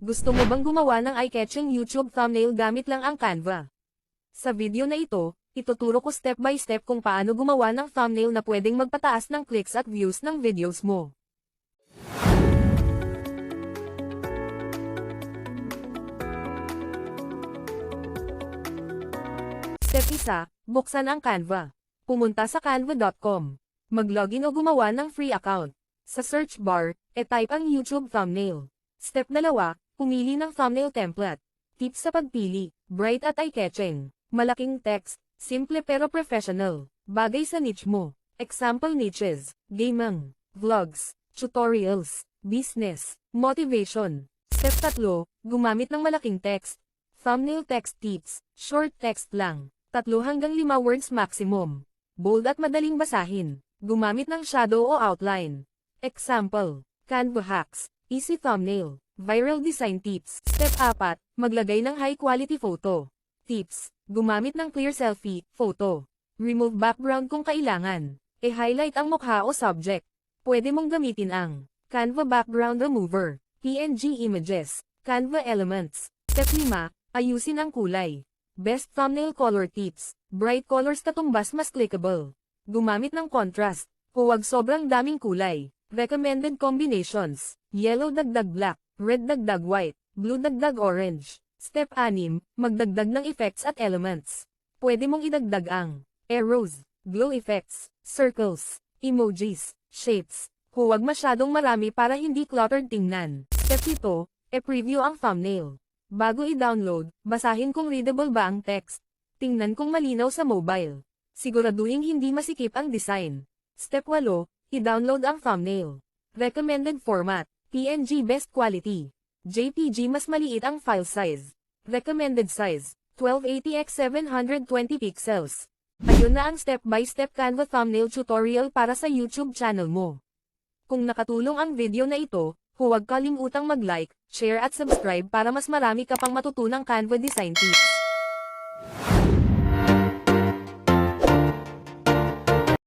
Gusto mo bang gumawa ng eye-catching YouTube thumbnail gamit lang ang Canva? Sa video na ito, ituturo ko step by step kung paano gumawa ng thumbnail na pwedeng magpataas ng clicks at views ng videos mo. Step 1, buksan ang Canva. Pumunta sa canva.com. Mag-login o gumawa ng free account. Sa search bar, e-type ang YouTube thumbnail. Step 2, pumili ng thumbnail template. Tips sa pagpili, bright at eye-catching. Malaking text, simple pero professional. Bagay sa niche mo. Example niches, gaming, vlogs, tutorials, business, motivation. Step 3, gumamit ng malaking text. Thumbnail text tips, short text lang. 3 hanggang 5 words maximum. Bold at madaling basahin. Gumamit ng shadow o outline. Example, Canva hacks, easy thumbnail. Viral design tips. Step 4, maglagay ng high quality photo. Tips, gumamit ng clear selfie, photo. Remove background kung kailangan. I-highlight ang mukha o subject. Pwede mong gamitin ang Canva Background Remover, PNG Images, Canva Elements. Step 5, ayusin ang kulay. Best thumbnail color tips. Bright colors katumbas mas clickable. Gumamit ng contrast. Huwag sobrang daming kulay. Recommended combinations. Yellow dagdag black. Red dagdag white, blue dagdag orange. Step 6, magdagdag ng effects at elements. Pwede mong idagdag ang arrows, glow effects, circles, emojis, shapes. Huwag masyadong marami para hindi cluttered tingnan. Step 7, e-preview ang thumbnail. Bago i-download, basahin kung readable ba ang text. Tingnan kung malinaw sa mobile. Siguraduhin hindi masikip ang design. Step 8, i-download ang thumbnail. Recommended format. PNG best quality. JPG mas maliit ang file size. Recommended size, 1280x720 pixels. Ayun na ang step-by-step Canva thumbnail tutorial para sa YouTube channel mo. Kung nakatulong ang video na ito, huwag kalimutang mag-like, share at subscribe para mas marami ka pang matutunang Canva design tips.